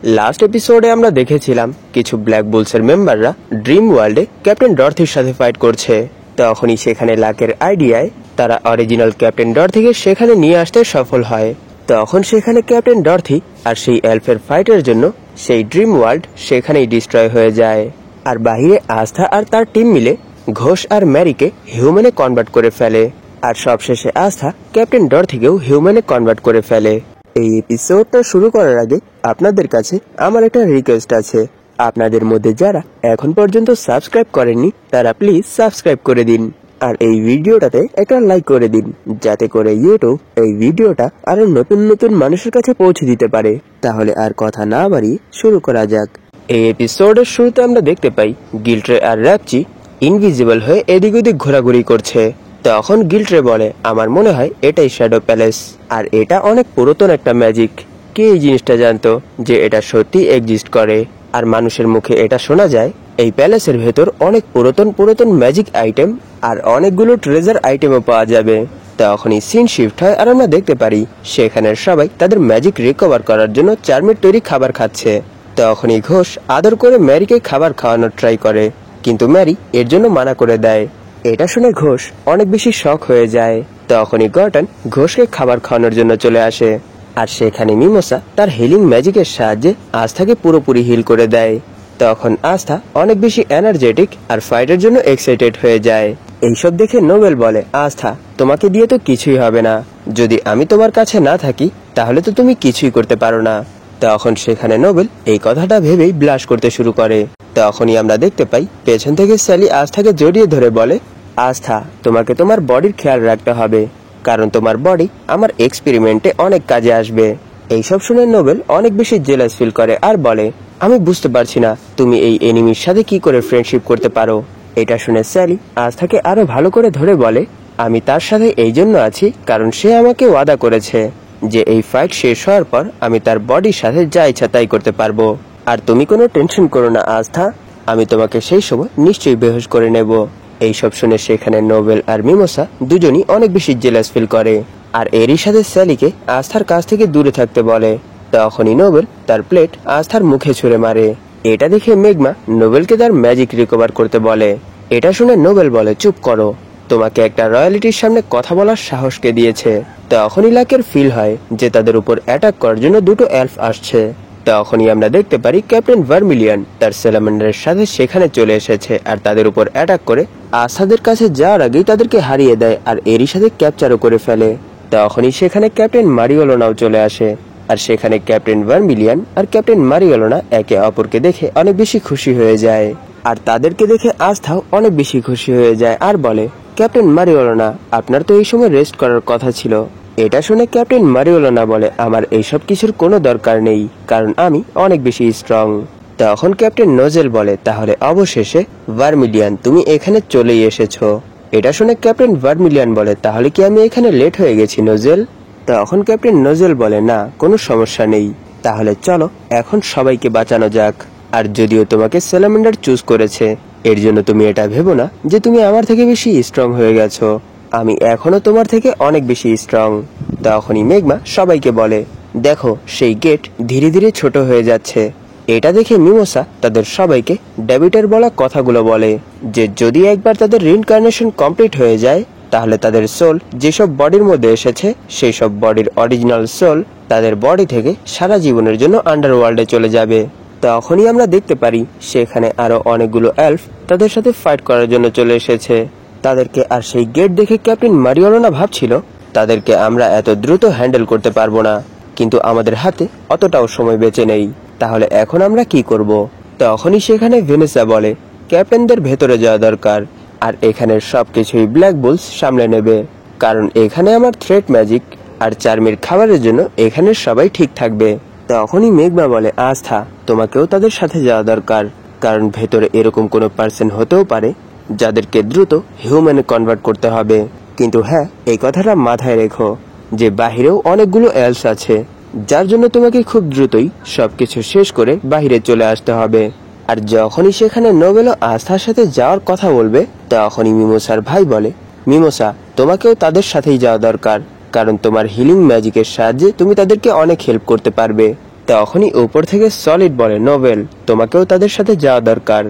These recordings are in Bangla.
লাস্ট এপিসোডে আমরা দেখেছিলাম কিছু ব্ল্যাক বুলসের মেম্বাররা ড্রিম ওয়ার্ল্ডে ক্যাপ্টেন ডরথির সাথে ফাইট করছে। তখনই সেখানে লাকের আইডিয়ায় তারা অরিজিনাল ক্যাপ্টেন ডরথিকে সেখানে নিয়ে আসতে সফল হয়। তখন সেখানে ক্যাপ্টেন ডরথি আর সেই এলফের ফাইটের জন্য সেই ড্রিম ওয়ার্ল্ড সেখানেই ডিস্ট্রয় হয়ে যায়। আর বাহিরে আস্থা আর তার টিম মিলে ঘোষ আর ম্যারিকে হিউম্যানে কনভার্ট করে ফেলে। আর সবশেষে আস্থা ক্যাপ্টেন ডরথিকেও হিউম্যানে কনভার্ট করে ফেলে। এই এপিসোডটা শুরু করার আগে আপনাদের কাছে আমার একটা রিকোয়েস্ট আছে। আপনাদের মধ্যে যারা এখন পর্যন্ত সাবস্ক্রাইব করেননি তারা প্লিজ সাবস্ক্রাইব করে দিন, আর এই ভিডিওটাতে একটা লাইক করে দিন, যাতে করে ইউটিউব এই ভিডিওটা আরো নতুন নতুন মানুষের কাছে পৌঁছে দিতে পারে। তাহলে আর কথা না বাড়িয়ে শুরু করা যাক। এই এপিসোডের শুরুতে আমরা দেখতে পাই গিল্ট্রে আর র্যাপচি ইনভিজিবল হয়ে এদিক ওদিক ঘোরাঘুরি করছে। তখন গিল্ট্রে বলে, আমার মনে হয় এটাই শ্যাডো প্যালেস, আর এটা অনেক পুরাতন একটা ম্যাজিক। কে এই জিনিসটা জানতো যে এটা সত্যি এক্সিস্ট করে? আর মানুষের মুখে এটা শোনা যায় এই প্যালেসের ভেতর অনেক পুরাতন ম্যাজিক আইটেম আর অনেকগুলো ট্রেজার আইটেমও পাওয়া যাবে। তখনই সিন শিফট হয় আর আমরা দেখতে পারি সেখানের সবাই তাদের ম্যাজিক রিকভার করার জন্য চার্মের তৈরি খাবার খাচ্ছে। তখনই ঘোষ আদর করে ম্যারিকে খাবার খাওয়ানোর ট্রাই করে, কিন্তু ম্যারি এর জন্য মানা করে দেয়। এটা শুনে ঘোষ অনেক বেশি শক হয়ে যায়। তখনই গর্ডন ঘোষকে খাবার খাওয়ানোর জন্য চলে আসে, আর সেখানে মিমোসা তার হিলিং ম্যাজিকের সাহায্যে আস্থাকে পুরোপুরি হিল করে দেয়। তখন আস্থা অনেক বেশি এনার্জেটিক আর ফাইটের জন্য এক্সাইটেড হয়ে যায়। এইসব দেখে নোবেল বলে, আস্থা তোমাকে দিয়ে তো কিছুই হবে না, যদি আমি তোমার কাছে না থাকি তাহলে তো তুমি কিছুই করতে পারো না। তখন সেখানে নোবেল এই কথাটা ভেবেই ব্লাশ করতে শুরু করে। তখনই আমরা দেখতে পাই পেছন থেকে স্যালি আস্থাকে জড়িয়ে ধরে বলে, আস্থা তোমাকে তোমার বডির খেয়াল রাখতে হবে, কারণ তোমার বডি আমার এক্সপেরিমেন্টে অনেক কাজে আসবে। এইসব শুনে নোবেল অনেক বেশি জেলাস ফিল করে আর বলে, আমি বুঝতে পারছি না তুমি এই এনিমির সাথে কি করে ফ্রেন্ডশিপ করতে পারো। এটা শুনে স্যালি আস্থাকে আরো ভালো করে ধরে বলে, আমি তার সাথে এই জন্য আছি কারণ সে আমাকে ওয়াদা করেছে যে এই ফাইট শেষ হওয়ার পর আমি তার বডির সাথে যা ইচ্ছা তাই করতে পারবো। আর তুমি কোনো টেনশন করো না আস্থা, আমি তোমাকে সেই সময় নিশ্চয়ই বেহুশ করে নেব। এইসব শুনে সেখানে নোবেল আর মিমোসা দুজনই অনেক বেশি জেলাস ফিল করে, আর এরই সাথে স্যালিকে আস্থার কাছ থেকে দূরে থাকতে বলে। তখনই নোবেল তার প্লেট আস্থার মুখে ছুঁড়ে মারে। এটা দেখে মেঘমা নোবেলকে তার ম্যাজিক রিকভার করতে বলে। এটা শুনে নোবেল বলে, চুপ করো, তোমাকে একটা রয়্যালিটির সামনে কথা বলার সাহস কে দিয়েছে? তখনই লাকের ফিল হয় যে তাদের উপর অ্যাটাক করার জন্য দুটো এলফ আসছে। তখনই আমরা দেখতে পারি ক্যাপ্টেন ভার্মিলিয়ন তার স্যালামান্ডারের সাথে সেখানে চলে এসেছে আর তাদের উপর অ্যাটাক করে আস্থাদের কাছে যাওয়ার আগেই তাদেরকে হারিয়ে দেয় আর এরই সাথে ক্যাপচারও করে ফেলে। তখনই সেখানে ক্যাপ্টেন মারিওলোনাও চলে আসে, আর সেখানে ক্যাপ্টেন ভার্মিলিয়ন আর ক্যাপ্টেন মারিওলোনা একে অপরকে দেখে অনেক বেশি খুশি হয়ে যায়, আর তাদেরকে দেখে আস্থাও অনেক বেশি খুশি হয়ে যায় আর বলে, ক্যাপ্টেন মারিওলোনা আপনার তো এই সময় রেস্ট করার কথা ছিল। এটা শুনে ক্যাপ্টেন মারিওলোনা বলে, আমার এইসব কিছুর কোনো দরকার নেই, কারণ আমি অনেক বেশি স্ট্রং। তখন ক্যাপ্টেন নোজেল বলে, তাহলে অবশেষে ভার্মিলিয়ান তুমি এখানে চলেই এসেছো। এটা শুনে ক্যাপ্টেন ভার্মিলিয়ান বলে, তাহলে কি আমি এখানে লেট হয়ে গেছি নোজেল? তখন ক্যাপ্টেন নোজেল বলে, না কোনো সমস্যা নেই, তাহলে চলো এখন সবাইকে বাঁচানো যাক। আর যদিও তোমাকে স্যালামান্ডার চুজ করেছে, এর জন্য তুমি এটা ভেবো না যে তুমি আমার থেকে বেশি স্ট্রং হয়ে গেছো, আমি এখনো তোমার থেকে অনেক বেশি স্ট্রং। তখনই মেঘমা সবাইকে বলে, দেখো সেই গেট ধীরে ধীরে ছোট হয়ে যাচ্ছে। এটা দেখে মিমোসা তাদের সবাইকে ডেভিডের বলা কথাগুলো বলে যে যদি একবার তাদের রিইনকার্নেশন কমপ্লিট হয়ে যায় তাহলে তাদের সোল যেসব বডির মধ্যে এসেছে সেই সব বডির অরিজিনাল সোল তাদের বডি থেকে সারা জীবনের জন্য আন্ডারওয়ার্ল্ডে চলে যাবে। তখনই আমরা দেখতে পারি সেখানে আরো অনেকগুলো এলফ তাদের সাথে ফাইট করার জন্য চলে এসেছে তাদেরকে। আর সেই গেট দেখে ক্যাপ্টেন মারিওলোনা ভাবছিল তাদেরকে আমরা এত দ্রুত হ্যান্ডেল করতে পারবো না, কিন্তু আমাদের হাতে অতটাও সময় বেঁচে নেই, তাহলে এখন আমরা কি করব? তখনই সেখানে ভেনেসা বলে, ক্যাপ্টেনদের ভেতরে যাওয়া দরকার, আর এখানের সবকিছুই ব্ল্যাক বুলস সামলে নেবে, কারণ এখানে আমার থ্রেট ম্যাজিক আর চার্মের খাবারের জন্য এখানের সবাই ঠিক থাকবে। তখনই মেঘমা বলে, আস্থা তোমাকেও তাদের সাথে যাওয়া দরকার, কারণ ভেতরে এরকম কোনো পার্সন হতেও পারে যাদেরকে দ্রুত হিউম্যানে কনভার্ট করতে হবে। কিন্তু হ্যাঁ, এই কথাটা মাথায় রেখো যে বাহিরেও অনেকগুলো এলস আছে, যার জন্য তোমাকে খুব দ্রুতই সবকিছু শেষ করে বাহিরে চলে আসতে হবে। আর যখনই সেখানে নোবেল আস্থার সাথে যাওয়ার কথা বলবে তখনই মিমোসার ভাই বলে, মিমোসা তোমাকেও তাদের সাথেই যাওয়া দরকার, কারণ তোমার হিলিং ম্যাজিকের সাহায্যে তুমি তাদেরকে অনেক হেল্প করতে পারবে। তখনই উপর থেকে সলিড বলে, নোবেল, তোমাকেও তাদের সাথে যাওয়া দরকার।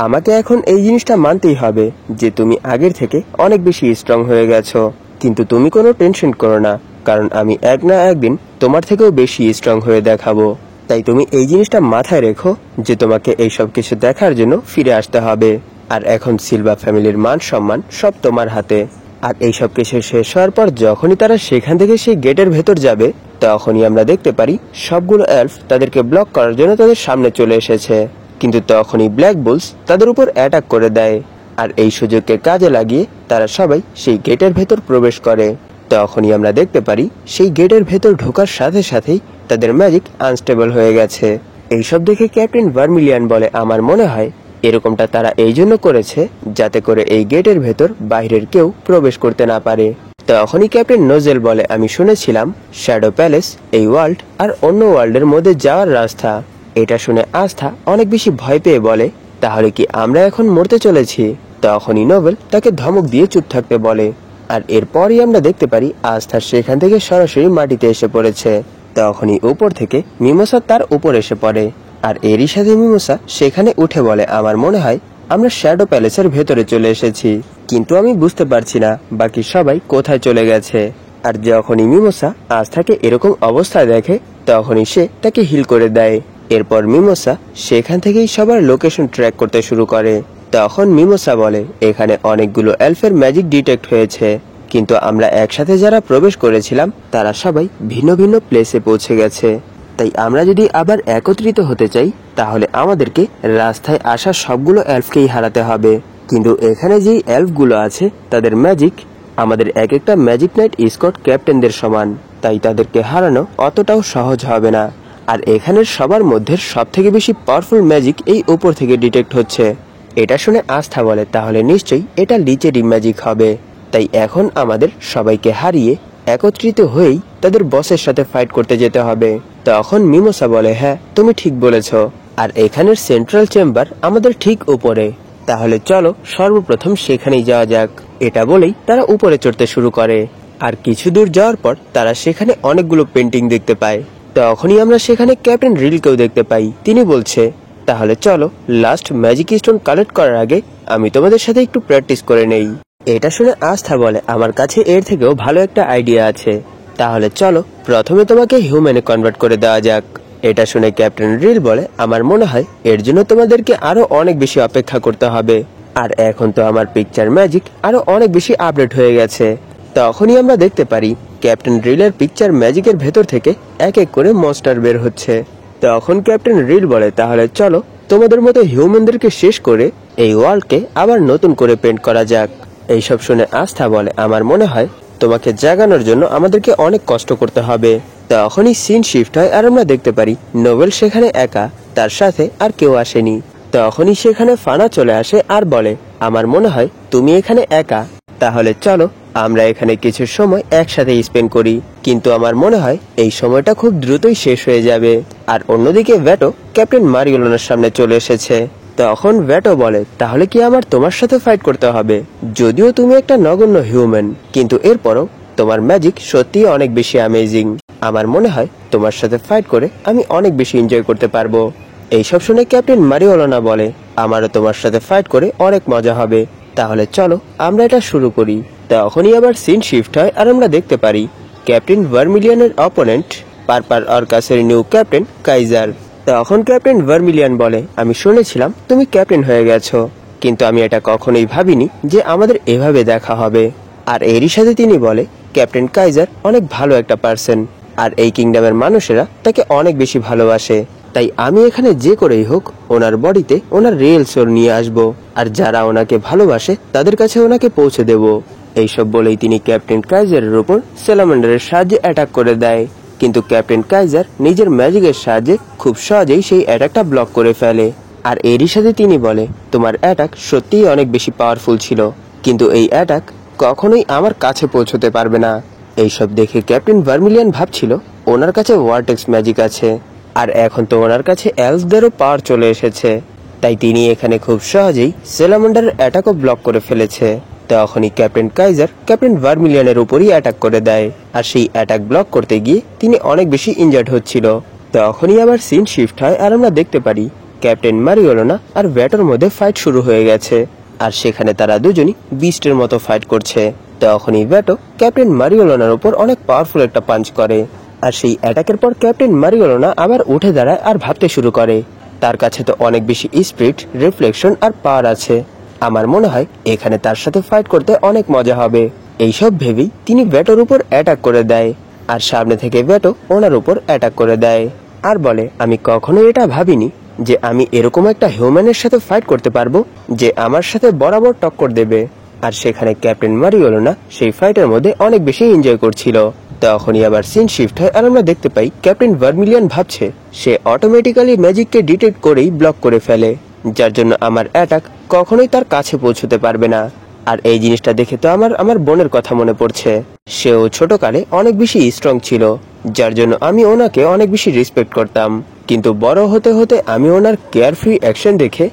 আমাকে এখন এই জিনিসটা মানতেই হবে যে তুমি আগের থেকে অনেক বেশি স্ট্রং হয়ে গেছো, কিন্তু তুমি কোনো টেনশন করো না, কারণ আমি এক না একদিন তোমার থেকেও বেশি স্ট্রং হয়ে দেখাবো। তাই তুমি এই জিনিসটা মাথায় রেখো যে তোমাকে এই সব কিছু দেখার জন্য ফিরে আসতে হবে। আর এখন সিলভা ফ্যামিলির মান সম্মান সব তোমার হাতে। আর এই সব কিছু শেষ হওয়ার পর যখনই তারা সেখান থেকে সেই গেটের ভেতর যাবে, তখনই আমরা দেখতে পারি সবগুলো এলফ তাদেরকে ব্লক করার জন্য তাদের সামনে চলে এসেছে। কিন্তু তখনই ব্ল্যাক বুলস তাদের উপর অ্যাটাক করে দেয়, আর এই সুযোগকে কাজে লাগিয়ে তারা সবাই সেই গেটের ভেতর প্রবেশ করে। তখনই আমরা দেখতে পারি সেই গেটের ভেতর ঢোকার সাথে সাথেই তাদের ম্যাজিক আনস্টেবল হয়ে গেছে। এইসব দেখে ক্যাপ্টেন ভার্মিলিয়ান বলে, আমার মনে হয় এরকমটা তারা এই জন্য করেছে যাতে করে এই গেটের ভেতর বাইরের কেউ প্রবেশ করতে না পারে। তখনই ক্যাপ্টেন নোজেল বলে, আমি শুনেছিলাম শ্যাডো প্যালেস এই ওয়ার্ল্ড আর অন্য ওয়ার্ল্ডের মধ্যে যাওয়ার রাস্তা। এটা শুনে আস্থা অনেক বেশি ভয় পেয়ে বলে, তাহলে কি আমরা এখন মরতে চলেছি? তখনই নোবেল তাকে ধমক দিয়ে চুপ থাকতে বলে, আর এরপরই আমরা দেখতে পারি আস্থা সেখান থেকে সরাসরি মাটিতে এসে পড়েছে। তখনই উপর থেকে মিমোসা তার উপর এসে পড়ে, আর এরই সাথে মিমোসা সেখানে উঠে বলে, আমার মনে হয় আমরা শ্যাডো প্যালেসের ভেতরে চলে এসেছি, কিন্তু আমি বুঝতে পারছি না বাকি সবাই কোথায় চলে গেছে। আর যখনই মিমোসা আস্থাকে এরকম অবস্থায় দেখে, তখনই সে তাকে হিল করে দেয়। এরপর মিমোসা সেখান থেকেই সবার লোকেশন ট্র্যাক করতে শুরু করে। তখন মিমোসা বলে, এখানে অনেকগুলো এলফের ম্যাজিক ডিটেক্ট হয়েছে, কিন্তু আমরা একসাথে যারা প্রবেশ করেছিলাম তারা সবাই ভিন্ন ভিন্ন প্লেসে পৌঁছে গেছে। তাই আমরা যদি আবার একত্রিত হতে চাই তাহলে আমাদেরকে রাস্তায় আসা সবগুলো এলফকেই হারাতে হবে। কিন্তু এখানে যেই এলফগুলো আছে তাদের ম্যাজিক আমাদের এক একটা ম্যাজিক নাইট স্কোয়াড ক্যাপ্টেনদের সমান, তাই তাদেরকে হারানো অতটাও সহজ হবে না। আর এখানের সবার মধ্যে সব থেকে বেশি পাওয়ারফুল ম্যাজিক এই উপর থেকে ডিটেক্ট হচ্ছে। এটা শুনে আস্থা বলে, তাহলে নিশ্চয়ই এটা লিচেরই ম্যাজিক হবে। তাই এখন আমাদের সবাইকে হারিয়ে একত্রিত হয়েই তাদের বসের সাথে ফাইট করতে যেতে হবে। তখন মিমোসা বলে, হ্যাঁ তুমি ঠিক বলেছ, আর এখানের সেন্ট্রাল চেম্বার আমাদের ঠিক উপরে, তাহলে চলো সর্বপ্রথম সেখানেই যাওয়া যাক। এটা বলেই তারা উপরে চড়তে শুরু করে, আর কিছু দূর যাওয়ার পর তারা সেখানে অনেকগুলো পেন্টিং দেখতে পায়। তখনই আমরা সেখানে ক্যাপ্টেন রিলকেও দেখতে পাই। তিনি বলছে, তাহলে চলো লাস্ট ম্যাজিক স্টোন কালেক্ট করার আগে আমি তোমাদের সাথে একটু প্র্যাকটিস করে নেই। এটা শুনে আস্থা বলে, আমার কাছে এর থেকেও ভালো একটা আইডিয়া আছে, তাহলে চলো প্রথমে তোমাকে হিউম্যানে কনভার্ট করে দেওয়া যাক। এটা শুনে ক্যাপ্টেন রিল বলে, আমার মনে হয় এর জন্য তোমাদেরকে আরো অনেক বেশি অপেক্ষা করতে হবে, আর এখন তো আমার পিকচার ম্যাজিক আরো অনেক বেশি আপডেট হয়ে গেছে। তখনই আমরা দেখতে পারি ক্যাপ্টেন রিলের পিকচার ম্যাজিকের ভেতর থেকে এক এক করে মনস্টার বের হচ্ছে। তখন ক্যাপ্টেন রিল বলে, তাহলে চলো তোমাদের মতো হিউম্যানদেরকে শেষ করে এই ওয়ার্ল্ডকে আবার নতুন করে পেন্ট করা যাক। এইসব শুনে আস্থা বলে, আমার মনে হয় তোমাকে জাগানোর জন্য আমাদেরকে অনেক কষ্ট করতে হবে। তখনই সিন শিফট হয় আর আমরা দেখতে পারি নোবেল সেখানে একা, তার সাথে আর কেউ আসেনি। তখনই সেখানে ফানা চলে আসে আর বলে, আমার মনে হয় তুমি এখানে একা, তাহলে চলো আমরা এখানে কিছু সময় একসাথে স্পেন্ড করি, কিন্তু আমার মনে হয় এই সময়টা খুব দ্রুতই শেষ হয়ে যাবে। আর অন্যদিকে ভ্যাটো ক্যাপ্টেন মারিওলোনার সামনে চলে এসেছে। তখন ভ্যাটো বলে, তাহলে কি আমার তোমার সাথে ফাইট করতে হবে? যদিও তুমি একটা নগণ্য হিউম্যান, কিন্তু এরপরও তোমার ম্যাজিক সত্যিই অনেক বেশি অ্যামেজিং। আমার মনে হয় তোমার সাথে ফাইট করে আমি অনেক বেশি এনজয় করতে পারবো। এইসব শুনে ক্যাপ্টেন মারিওলোনা বলে, আমারও তোমার সাথে ফাইট করে অনেক মজা হবে, তাহলে চলো আমরা এটা শুরু করি। তখনই আবার সিন শিফট হয় আর আমরা দেখতে পারি ক্যাপ্টেন ভার্মিলিয়ানের অপোনেন্ট পারপার অর্কাসের নিউ ক্যাপ্টেন কাইজার। তখন ক্যাপ্টেন ভার্মিলিয়ান বলে, আমি শুনেছিলাম তুমি ক্যাপ্টেন হয়ে গেছো, কিন্তু আমি এটা কখনোই ভাবিনি যে আমাদের এভাবে দেখা হবে। আর এরই সাথে তিনি বলে, ক্যাপ্টেন কাইজার অনেক ভালো একটা পার্সন, আর এই কিংডমের মানুষেরা তাকে অনেক বেশি ভালোবাসে, তাই আমি এখানে যে করেই হোক ওনার বডিতে ওনার রিয়েল সোল নিয়ে আসবো, আর যারা ওনাকে ভালোবাসে তাদের কাছে ওনাকে পৌঁছে দেব। এইসব বলেই তিনি ক্যাপ্টেন কাইজারের উপর স্যালামান্ডারের সাহায্যে অ্যাটাক করে দেয়, কিন্তু ক্যাপ্টেন কাইজার নিজের ম্যাজিকের সাহায্যে খুব সহজেই সেই অ্যাটাকটা ব্লক করে ফেলে। আর এরই সাথে তিনি বলে, তোমার অ্যাটাক সত্যিই অনেক বেশি পাওয়ারফুল ছিল, কিন্তু এই অ্যাটাক কখনোই আমার কাছে পৌঁছতে পারবে না। এইসব দেখে ক্যাপ্টেন ভার্মিলিয়ান ভাবছিল ওনার কাছে ওয়ার্টেক্স ম্যাজিক আছে, আর এখন তো ওনার কাছে এলফদেরও পাওয়ার চলে এসেছে, তাই তিনি এখানে খুব সহজেই স্যালামান্ডারের অ্যাটাকও ব্লক করে ফেলেছে। তখনই ক্যাপ্টেন কাইজার ক্যাপ্টেন ভার্মিলিয়ানের উপরই অ্যাটাক করে দেয়, আর সেই অ্যাটাক ব্লক করতে গিয়ে তিনি অনেক বেশি ইনজার্ড হচ্ছিল। তখনই আবার সিন শিফট হয় আর আমরা দেখতে পারি ক্যাপ্টেন মারিওলোনা আর ভ্যাটোর মধ্যে ফাইট শুরু হয়ে গেছে। আর সেখানে তারা দুজনই বিস্টের মতো ফাইট করছে। তখনই ভ্যাটো ক্যাপ্টেন মারিওলোনার উপর অনেক পাওয়ারফুল একটা পাঞ্চ করে। আর সেই অ্যাটাকের পর ক্যাপ্টেন মারিওলোনা আবার উঠে দাঁড়ায় আর ভাবতে শুরু করে তার কাছে তো অনেক বেশি স্পিড, রিফ্লেকশন আর পাওয়ার আছে। আমার মনে হয় এখানে তার সাথে ফাইট করতে অনেক মজা হবে। এইসব ভেবেই তিনি ভ্যাটোর উপর অ্যাটাক করে দেয়। আর সামনে থেকে ভ্যাটো ওনার উপর অ্যাটাক করে দেয় আর বলে, আমি কখনো এটা ভাবিনি যে আমি এরকম একটা হিউম্যানের সাথে ফাইট করতে পারবো যে আমার সাথে বরাবর টক্কর দেবে। আর সেখানে ক্যাপ্টেন মারিওলোনা সেই ফাইটের মধ্যে অনেক বেশি এনজয় করছিল। তখনই আবার সিন শিফট হয় আর আমরা দেখতে পাই ক্যাপ্টেন ভার্মিলিয়ন ভাবছে সে অটোমেটিক্যালি ম্যাজিককে ডিটেক্ট করেই ব্লক করে ফেলে, যার জন্য আমার অ্যাটাক কখনোই তার কাছে পৌঁছতে পারবে না। আর এই জিনিসটা দেখে তো আমার বোনের কথা মনে পড়ছে। সেও ছোটকালে অনেক বেশি স্ট্রং ছিল, যার জন্য আমি ওনাকে অনেক বেশি রেসপেক্ট করতাম। কিন্তু বড় হতে হতে আমি ওনার কেয়ারফ্রি অ্যাকশন দেখে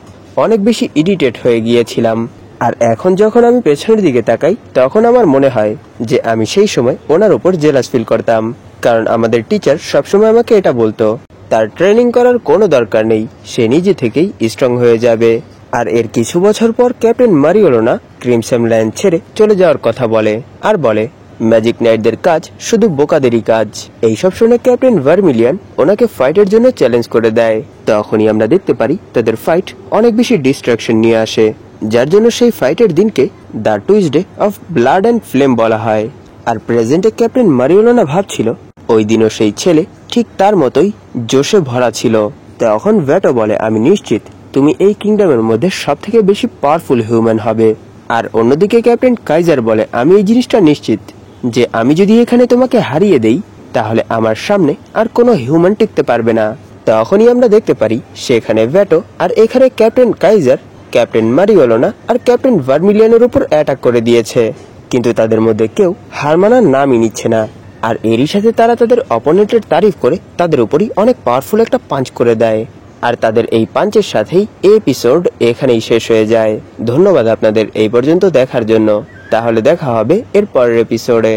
অনেক বেশি ইরিটেট হয়ে গিয়েছিলাম। আর এখন যখন আমি পেছনের দিকে তাকাই তখন আমার মনে হয় যে আমি সেই সময় ওনার উপর জেলাস ফিল করতাম, কারণ আমাদের টিচার সবসময় আমাকে এটা বলতো তার ট্রেনিং করার কোনো দরকার নেই, সে নিজে থেকেই স্ট্রং হয়ে যাবে। আর এর কিছু বছর পর ক্যাপ্টেন মারিওলোনা ক্রিমসন ল্যান্ড ছেড়ে চলে যাওয়ার কথা বলে আর বলে ম্যাজিক নাইটদের কাজ শুধু বোকাদেরই কাজ। এইসব শুনে ক্যাপ্টেন ভার্মিলিয়ন ওনাকে ফাইটের জন্য চ্যালেঞ্জ করে দেয়। তখনই আমরা দেখতে পারি তাদের ফাইট অনেক বেশি ডিস্ট্রাকশন নিয়ে আসে, যার জন্য সেই ফাইটের দিনকে the Tuesday of blood and flame বলা হয়। আর প্রেজেন্টে ক্যাপ্টেন মারিওলোনা ভাবছিল ওই দিনও সেই ছেলে ঠিক তার মতোই জোশে ভরা ছিল। তখন ভ্যাটো বলে, আমি নিশ্চিত তুমি এই কিংডমের মধ্যে সব থেকে বেশি পাওয়ারফুল হিউম্যান হবে। আর অন্যদিকে ক্যাপ্টেন কাইজার বলে, আমি এই জিনিসটা নিশ্চিত যে আমি যদি এখানে তোমাকে হারিয়ে দেই তাহলে আমার সামনে আর কোনো হিউম্যান টিকতে পারবে না। তখনই আমরা দেখতে পারি সেখানে ভ্যাটো আর এখানে ক্যাপ্টেন কাইজার ক্যাপ্টেন মারিওলোনা আর ক্যাপ্টেন ভার্মিলিয়নের উপর অ্যাটাক করে দিয়েছে, কিন্তু তাদের মধ্যে কেউ হার মানার নামই নিচ্ছে না। আর এরই সাথে তারা তাদের অপোনেন্টের তারিফ করে তাদের উপরই অনেক পাওয়ারফুল একটা পাঞ্চ করে দেয়। আর তাদের এই পাঞ্চের সাথেই এপিসোড এখানেই শেষ হয়ে যায়। ধন্যবাদ আপনাদের এই পর্যন্ত দেখার জন্য। তাহলে দেখা হবে এর পরের এপিসোডে।